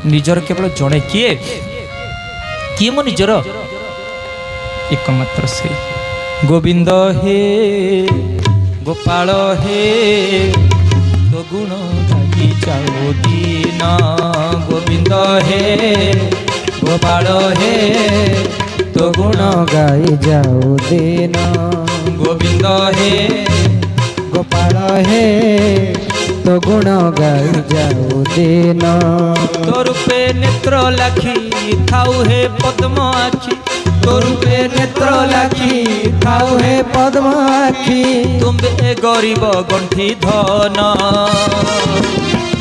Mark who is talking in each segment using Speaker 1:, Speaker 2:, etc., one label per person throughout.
Speaker 1: निजर केवल जड़े किए किए मो निजर एकमात्र से गोविंद हे गोपाल हे तो गुण गाई जाओ दीन गोविंद हे गोपाल हे तो गुण गाई जाओ दीन गोविंद हे गोपाल हे तो गुण गाई जाओ दीन तो रूपे नेत्र लाखी थाऊ हे पद्म आखी तो रूपे नेत्र लाखी थाऊ हे पद्म आखी तुम्बे गरीब गंठी धन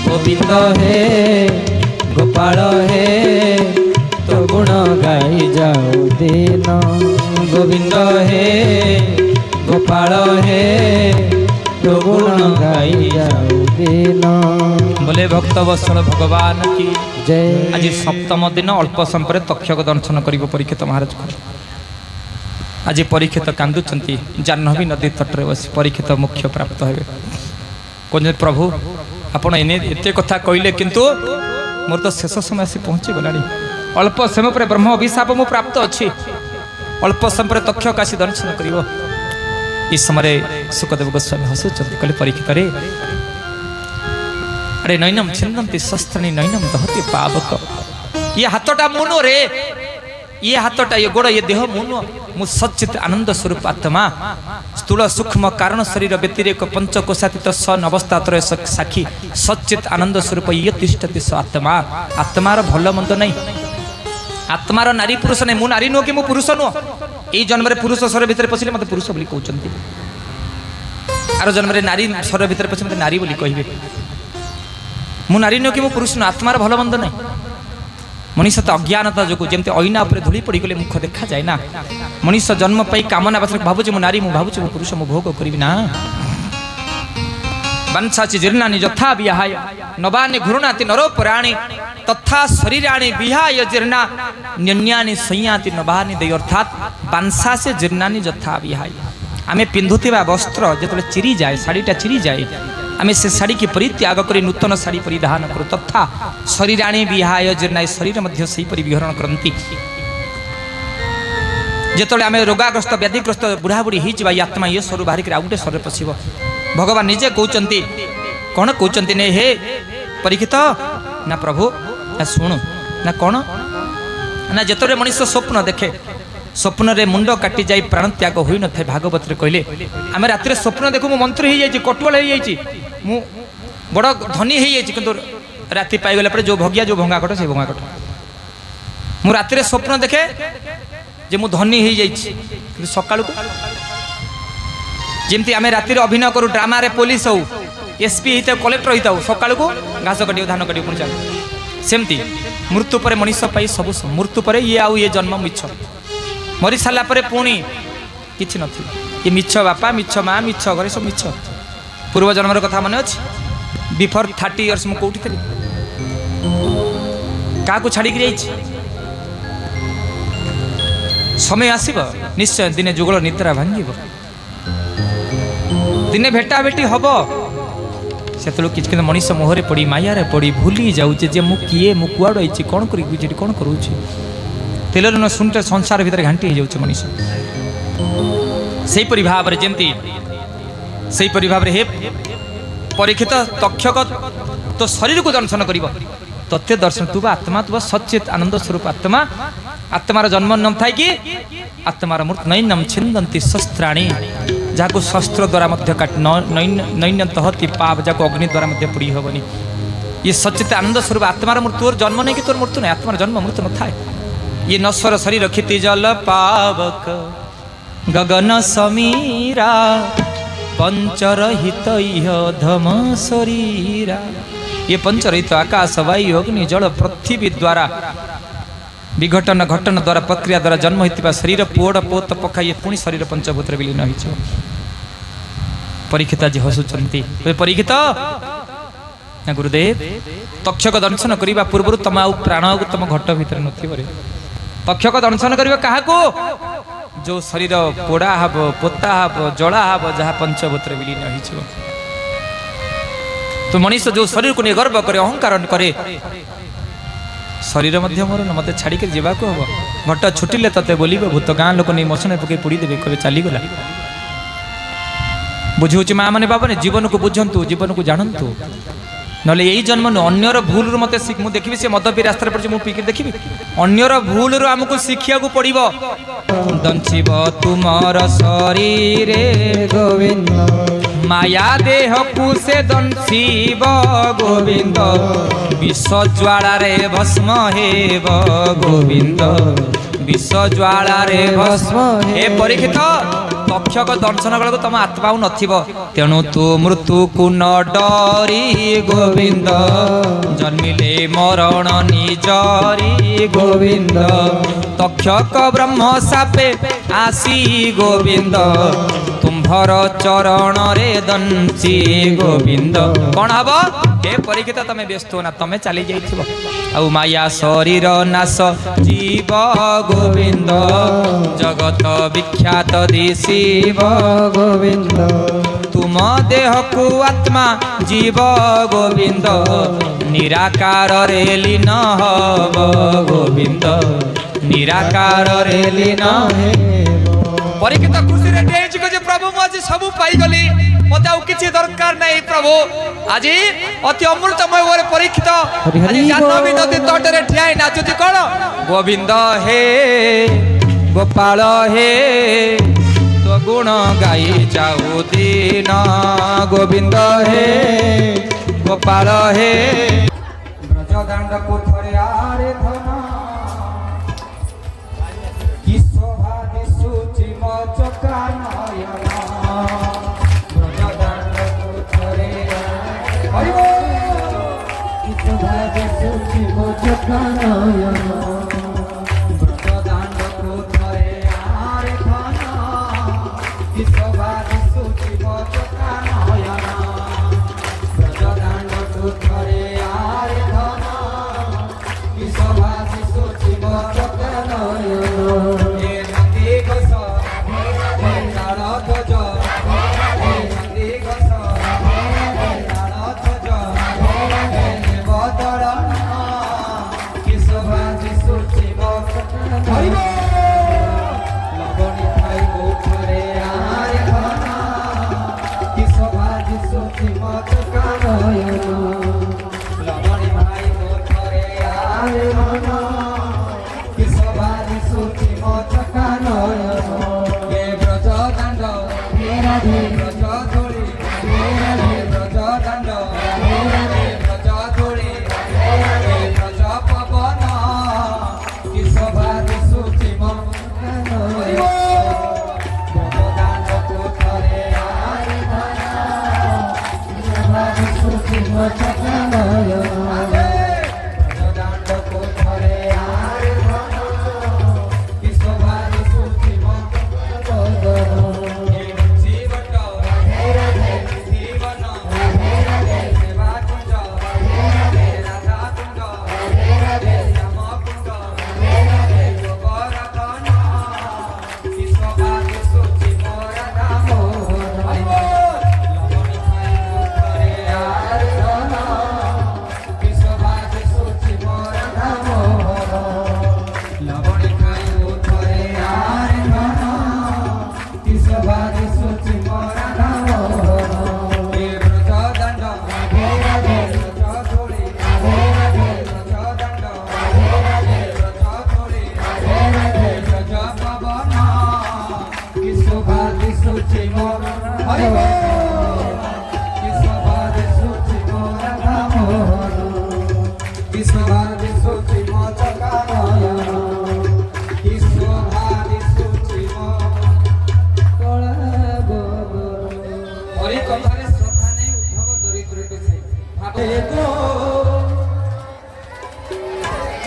Speaker 1: गोविंद हे गोपाल हे तो गुण गाई जाओ दीन गोविंद हे गोपाल हे तो गुण गाई जाओ दीन बोले भक्त वत्सल भगवान की जय। आज सप्तम दिन अल्प समय तक्षक दर्शन कर परीक्षित महाराज को आज परीक्षित कांदुंट जाह्नवी नदी तटे बस परीक्षित मुख्य प्राप्त हे कहते प्रभु आपण एने एत कथा कहले किंतु मोर तो शेष समय आसी पहुँची गला अल्प समय पर ब्रह्म अभिशाप मु प्राप्त अच्छी अल्प समय तक्षक आसी दर्शन कर इस समय सुखदेव गोस्वामी हसुच्च कहले परीक्षित रे अरे नैनम छिन्नन्ति शस्त्राणि नैनम दहति पावक ये हाथटा मुनो रे ये हाथटा ये गोड़ ये देह मुनो मु सच्चित आनंद स्वरूप आत्मा स्थूल सूक्ष्म कारण शरीर व्यतिरेक पंचकोशातीत सन अवस्थात्रय साक्षी सच्चित आनंद स्वरूप ये तिष्ठति स आत्मा आत्मार भल मंद नहीं आत्मार नारी पुरुष नहीं मु नारी नुह कि मु पुरुष नुह ये जन्म पुरुष स्वर भितर पशिले मत पुरुष बोली कहते आर जन्म नारी स्वर भितर पशि मत नारी बोली कहे मु नारी नुह कि मु पुरुष नुह आत्मार भल मंद नहीं मनीष तो अज्ञानता जो जमी अइना उपर धूली पड़गले मुख देखा जाए ना मनीष जन्म पाई कामना बात भावुँ मु नारी मु भावुँ मु पुरुष मु भोग करी ना वंशाची जीर्णानि यथा विहाय नवानि घृणाति नरो पराणि तथा शरीराणि विहाय जीर्णा न्यन्यानि संयाति नवानि दे अर्थात वंशा से जीर्णानि यथा विहाय आमे पिंधुथिबा वस्त्र जेतले चिरी जाए साड़ीटा चिरी जाए आमे से साड़ी की परित्याग करी नूतन साड़ी परिधान करू तथा शरीराणि विहाय जीर्णाय शरीर मध्य सही परि विहरण करती जेतले आमे रोगाग्रस्त व्याधिग्रस्त बुढ़ा बुढ़ी ही जावा आत्मा ये स्वर बाहर आउ गोटे स्वर पशिब भगवान निजे कहते कौन कहते ने हे परीक्षित ना प्रभु ना शुणु ना कौन ना जेतरे मनीष स्वप्न देखे स्वप्न रे मुंड काटी जाई प्राण त्याग होई न थे भागवत रे कहले आमे रात रे स्वप्न देखु मु मंत्री ही जाई कटवल ही जाई मु बड़ धनी ही जाई किंतु राति पाई गला पर जो भगिया जो भंगा कट से भंगा कट मु रात रे स्वप्न देखे जे मु धनी ही जाई किंतु सकाळ को जेमती आमे राति रे अभिनय करू ड्रामा रे पुलिस हो एसपी हिता कलेक्टर हिता सकाळ को घास कटियो धान कटियो पुणी चल सेमती मृत्यु पर मनीष पाई सब मृत्यु पर ये आउ ये जन्म मिछ मरी सारा पर पुणी किछि नथि ये मिछ बापा मिछ माँ मिछ घरे सब मिछ पूर्व जन्मर कथा मन अच्छी बिफोर 30 इयर्स मु कोठी थली का को छाड़ी जाई समय आसीब निश्चय दिने जुगल निद्रा भांगिब दिने भेटा भेटी हम से कि मनीष मोहरे पड़ी मायारे पड़ी भूली जाऊे जे मु किए मु कुआड़ आई कौन कर कौन करूँ तेल न शुंटे संसार भितर घांटी हो जाऊे मनीष से भाव में जमती से भाव हे परीक्षित तक्षक तो शरीर को दर्शन कर तत्व दर्शन तु आत्मा तु सचेत आनंद स्वरूप आत्मा आत्मार जन्म न था कि आत्मार मूर्त नैनम छिंदंती शस्त्राणी जहाँ शस्त्र द्वारा नैन्यत हति पाप जहाँ अग्नि द्वारा पोड़ी हेनी ये सचेत आनंद स्वरूप आत्मार मृत्यु और जन्म नहीं कि तोर मृत्यु नहीं आत्मार जन्म मृत्यु न था ये नश्वर शरीर क्षिति जल पावक गगन समीरा पंचरहित धम शरीरा ये पंचरहित आकाश वायु अग्नि जल पृथ्वी द्वारा विघटन घटन द्वारा प्रक्रिया द्वारा जन्म होता शरीर पोड़ पोत पखाई पुणी शरीर पंचभूत विलीन हो परीक्षित जी हसुंच परीक्षित ना गुरुदेव तक्षक दर्शन करने पूर्व तुम आउ प्राण तुम घट भितर नथिबरे तक्षक दर्शन करने क्या जो शरीर पोड़ा हब पोता हब जला हब जहाँ पंचभूत विलीन हो तो मनीष जो शरीर को नहीं गर्व करे अहंकार करे शरीर मोर मत छाड़ी जावाक हम घट छुटिले ते बोल भूत गाँ लोक नहीं मशन पकई पोड़ी देवे कहे चलीगला बुझे माँ मैंने बाबा ने जीवन को बुझंतु जीवन को जानतु ना यही जन्म नु अन्यर भूल मत मुझे देखी सी मद पी रास्ता पड़ी मुझे पीक देखी अन्यर भूल आमको शिखिया को पड़ो दंचिब तुमर शरीर गोविंद माया देह को से दंशिब गोविंद विष ज्वाला रे भस्म हेब गोविंद विष ज्वाला रे भस्म हे परीक्षित तक्षक दर्शन बेलू तुम आत्मा नथिब तेणु तू मृत्यु को न डरी गोविंद जन्मिले मरण निजरी गोविंद तक्षक ब्रह्म सापे आसी गोविंद तुम्भर चरण रे दंची गोविंद कौन हम हे परीक्षित तमें व्यस्त हो ना तमें चली जाइथिबो आउ माया शरीर नाश जीव गोविंद जगत विख्यात दिशिव गोविंद तुम देह को आत्मा जीव गोविंद निराकार रे लीन हब गोविंद निराकार रे लीन परीक्षित खुशी रे डेंच जे प्रभु मु आज सब पाई गली मते आ किछि दरकार नहीं प्रभु आज अति अमृतमय वर परीक्षित आज जानवी नदी तट रे ठिया नाचुति कोन गोविंद हे गोपाल हे तो गुण गाई जाऊ दीन गोविंद हे गोपाल हे ब्रजदंड को थरे आरे धन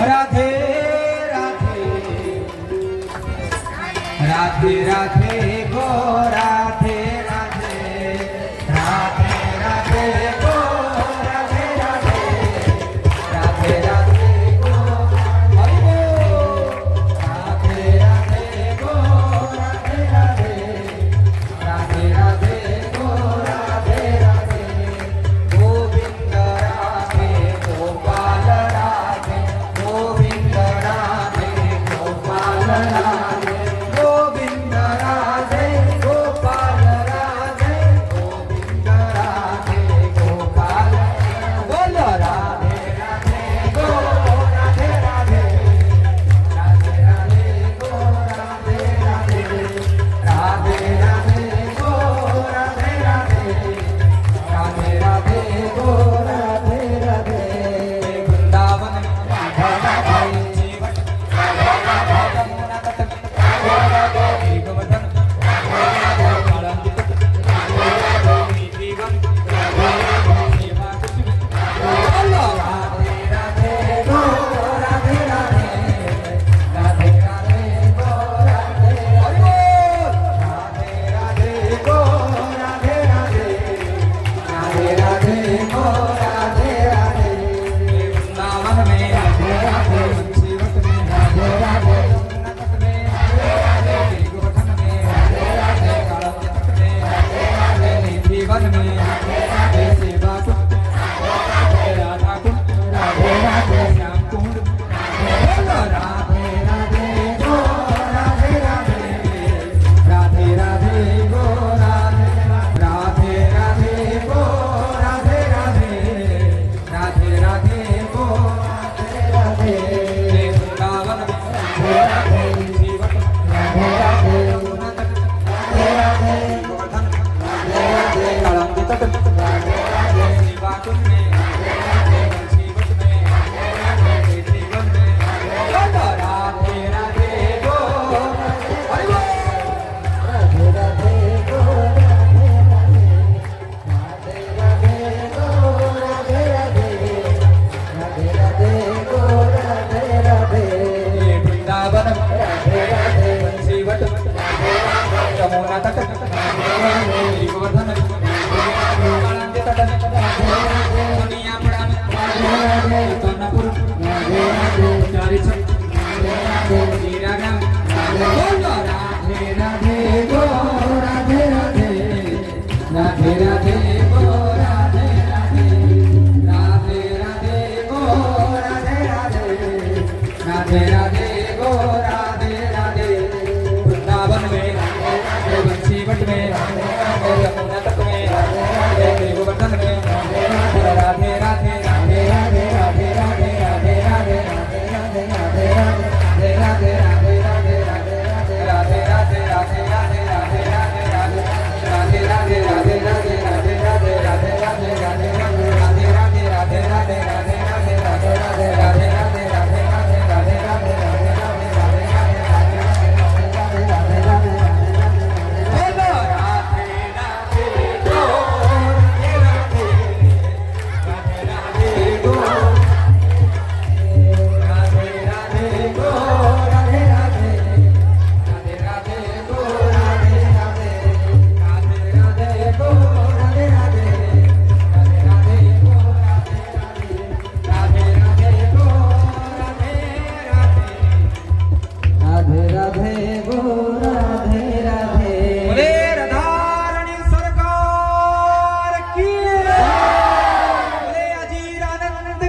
Speaker 1: राधे राधे राधे राधे गो राधे राधे राधे राधे गो राधे राधे राधे राधे गो हरि बोल राधे राधे गो राधे राधे राधे राधे गो राधे राधे गोविंद राधे गोपाल राधे गोविंद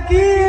Speaker 2: କିଏ